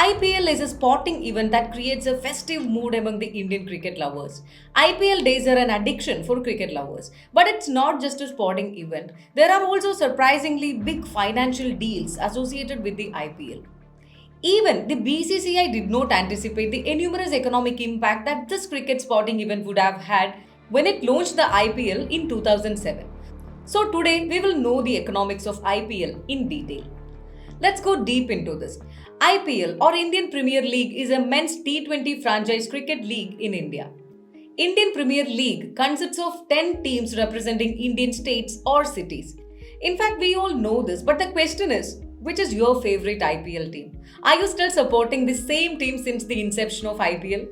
IPL is a sporting event that creates a festive mood among the Indian cricket lovers. IPL days are an addiction for cricket lovers. But it's not just a sporting event, there are also surprisingly big financial deals associated with the IPL. Even the BCCI did not anticipate the enormous economic impact that this cricket sporting event would have had when it launched the IPL in 2007. So today we will know the economics of IPL in detail. Let's go deep into this. IPL or Indian Premier League is a men's T20 franchise cricket league in India. Indian Premier League consists of 10 teams representing Indian states or cities. In fact, we all know this, but the question is, which is your favorite IPL team? Are you still supporting the same team since the inception of IPL?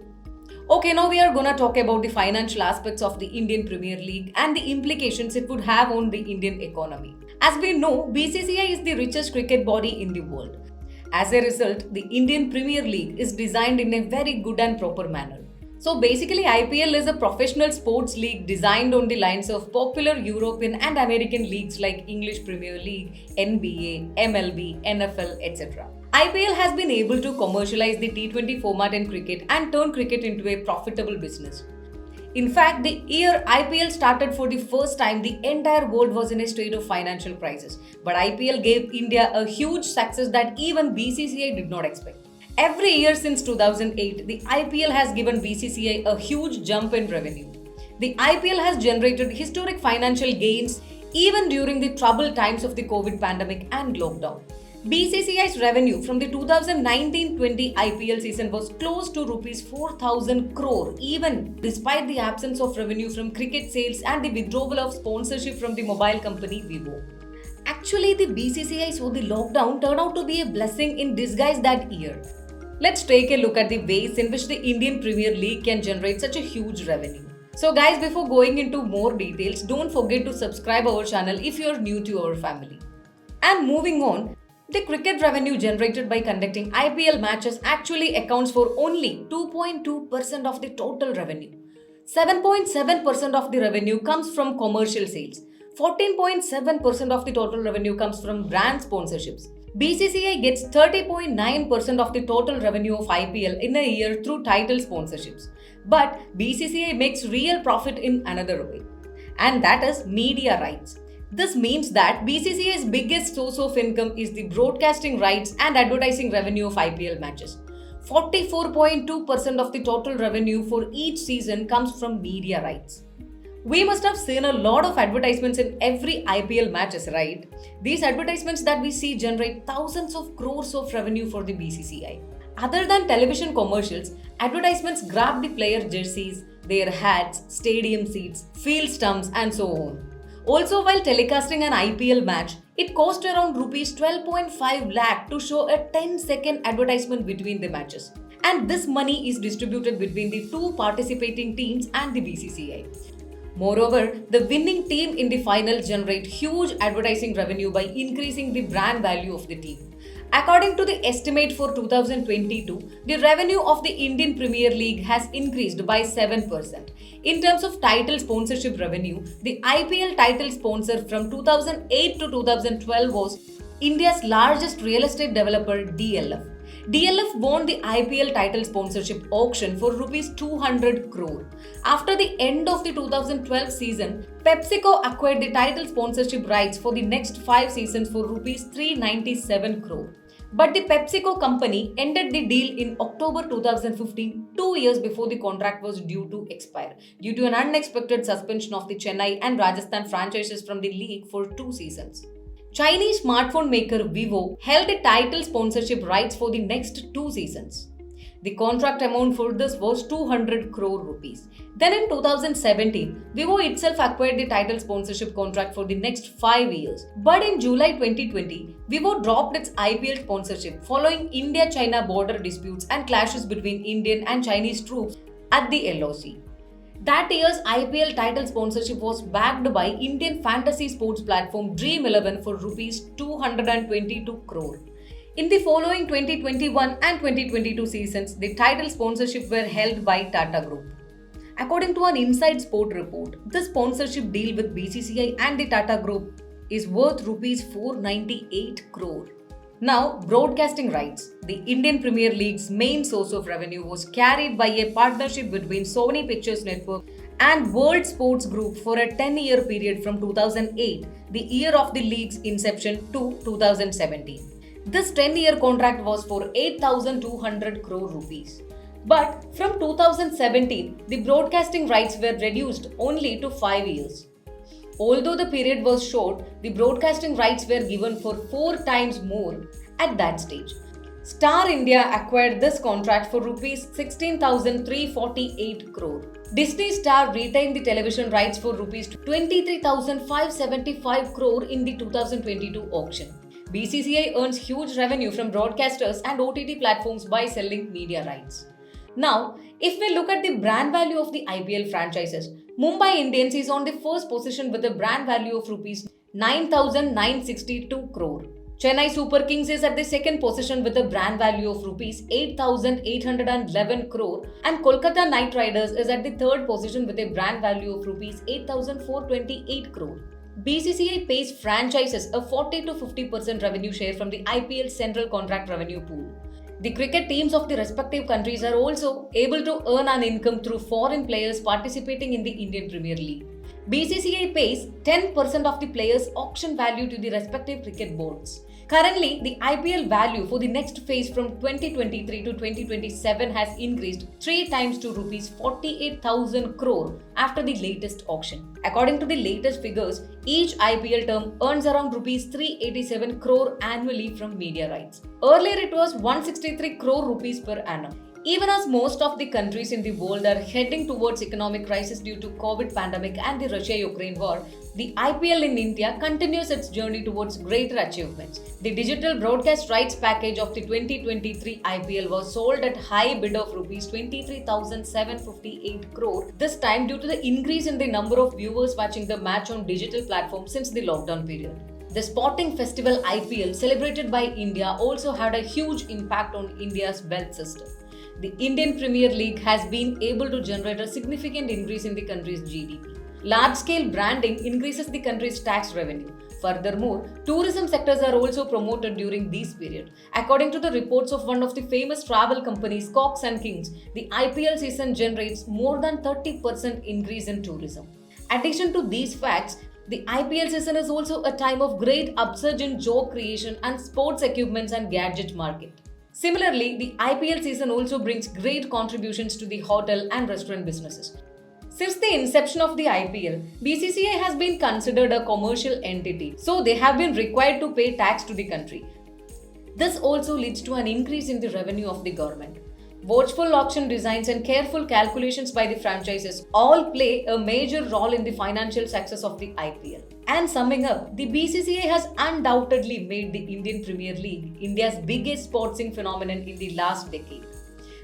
Okay, now we are gonna talk about the financial aspects of the Indian Premier League and the implications it would have on the Indian economy. As we know, BCCI is the richest cricket body in the world. As a result, the Indian Premier League is designed in a very good and proper manner. So basically, IPL is a professional sports league designed on the lines of popular European and American leagues like English Premier League, NBA, MLB, NFL, etc. IPL has been able to commercialize the T20 format in cricket and turn cricket into a profitable business. In fact, the year IPL started for the first time, the entire world was in a state of financial crisis. But IPL gave India a huge success that even BCCI did not expect. Every year since 2008, the IPL has given BCCI a huge jump in revenue. The IPL has generated historic financial gains even during the troubled times of the COVID pandemic and lockdown. BCCI's revenue from the 2019-20 IPL season was close to Rs 4,000 crore even despite the absence of revenue from cricket sales and the withdrawal of sponsorship from the mobile company Vivo. Actually, the BCCI saw the lockdown turn out to be a blessing in disguise that year. Let's take a look at the ways in which the Indian Premier League can generate such a huge revenue. So guys, before going into more details, don't forget to subscribe our channel if you're new to our family. And moving on, the cricket revenue generated by conducting IPL matches actually accounts for only 2.2% of the total revenue. 7.7% of the revenue comes from commercial sales. 14.7% of the total revenue comes from brand sponsorships. BCCI gets 30.9% of the total revenue of IPL in a year through title sponsorships. But BCCI makes real profit in another way, and that is media rights. This means that BCCI's biggest source of income is the broadcasting rights and advertising revenue of IPL matches. 44.2% of the total revenue for each season comes from media rights. We must have seen a lot of advertisements in every IPL matches, right? These advertisements that we see generate thousands of crores of revenue for the BCCI. Other than television commercials, advertisements grab the player jerseys, their hats, stadium seats, field stumps, and so on. Also, while telecasting an IPL match, it cost around Rs 12.5 lakh to show a 10-second advertisement between the matches. And this money is distributed between the two participating teams and the BCCI. Moreover, the winning team in the final generate huge advertising revenue by increasing the brand value of the team. According to the estimate for 2022, the revenue of the Indian Premier League has increased by 7%. In terms of title sponsorship revenue, the IPL title sponsor from 2008 to 2012 was India's largest real estate developer DLF. DLF won the IPL title sponsorship auction for Rs 200 crore. After the end of the 2012 season, PepsiCo acquired the title sponsorship rights for the next 5 seasons for Rs 397 crore. But the PepsiCo company ended the deal in October 2015, 2 years before the contract was due to expire, due to an unexpected suspension of the Chennai and Rajasthan franchises from the league for 2 seasons. Chinese smartphone maker Vivo held the title sponsorship rights for the next 2 seasons. The contract amount for this was 200 crore rupees. Then in 2017, Vivo itself acquired the title sponsorship contract for the next 5 years. But in July 2020, Vivo dropped its IPL sponsorship following India-China border disputes and clashes between Indian and Chinese troops at the LOC. That year's IPL title sponsorship was backed by Indian fantasy sports platform Dream 11 for Rs 222 crore. In the following 2021 and 2022 seasons, the title sponsorship were held by Tata Group. According to an Inside Sport report, the sponsorship deal with BCCI and the Tata Group is worth Rs 498 crore. Now, broadcasting rights. The Indian Premier League's main source of revenue was carried by a partnership between Sony Pictures Network and World Sports Group for a 10-year period from 2008, the year of the league's inception, to 2017. This 10-year contract was for 8,200 crore rupees. But from 2017, the broadcasting rights were reduced only to 5 years. Although the period was short, the broadcasting rights were given for 4 times more at that stage. Star India acquired this contract for rupees 16,348 crore. Disney Star retained the television rights for rupees 23,575 crore in the 2022 auction. BCCI earns huge revenue from broadcasters and OTT platforms by selling media rights. Now, if we look at the brand value of the IPL franchises, Mumbai Indians is on the first position with a brand value of rupees 9,962 crore. Chennai Super Kings is at the second position with a brand value of rupees 8,811 crore, and Kolkata Knight Riders is at the third position with a brand value of rupees 8,428 crore. BCCI pays franchises a 40 to 50% revenue share from the IPL Central Contract Revenue Pool. The cricket teams of the respective countries are also able to earn an income through foreign players participating in the Indian Premier League. BCCI pays 10% of the players' auction value to the respective cricket boards. Currently, the IPL value for the next phase from 2023 to 2027 has increased 3 times to rupees 48,000 crore after the latest auction. According to the latest figures, each IPL term earns around rupees 387 crore annually from media rights. Earlier it was 163 crore rupees per annum. Even as most of the countries in the world are heading towards economic crisis due to COVID pandemic and the Russia-Ukraine war, the IPL in India continues its journey towards greater achievements. The digital broadcast rights package of the 2023 IPL was sold at high bid of rupees 23,758 crore, this time due to the increase in the number of viewers watching the match on digital platforms since the lockdown period. The sporting festival IPL celebrated by India also had a huge impact on India's wealth system. The Indian Premier League has been able to generate a significant increase in the country's GDP. Large-scale branding increases the country's tax revenue. Furthermore, tourism sectors are also promoted during this period. According to the reports of one of the famous travel companies, Cox and Kings, the IPL season generates more than 30% increase in tourism. Addition to these facts, the IPL season is also a time of great upsurge in job creation and sports equipments and gadget market. Similarly, the IPL season also brings great contributions to the hotel and restaurant businesses. Since the inception of the IPL, BCCI has been considered a commercial entity, so they have been required to pay tax to the country. This also leads to an increase in the revenue of the government. Watchful auction designs and careful calculations by the franchises all play a major role in the financial success of the IPL. And summing up, the BCCI has undoubtedly made the Indian Premier League India's biggest sporting phenomenon in the last decade.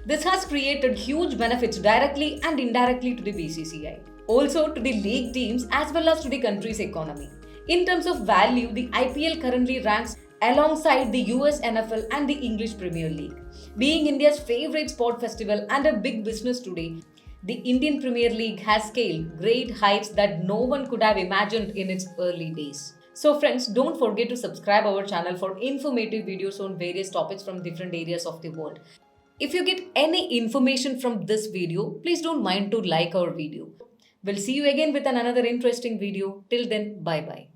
This has created huge benefits directly and indirectly to the BCCI, also to the league teams as well as to the country's economy. In terms of value, the IPL currently ranks alongside the US NFL and the English Premier League. Being India's favorite sport festival and a big business today, the Indian Premier League has scaled great heights that no one could have imagined in its early days. So friends, don't forget to subscribe our channel for informative videos on various topics from different areas of the world. If you get any information from this video, please don't mind to like our video. We'll see you again with another interesting video. Till then, bye bye.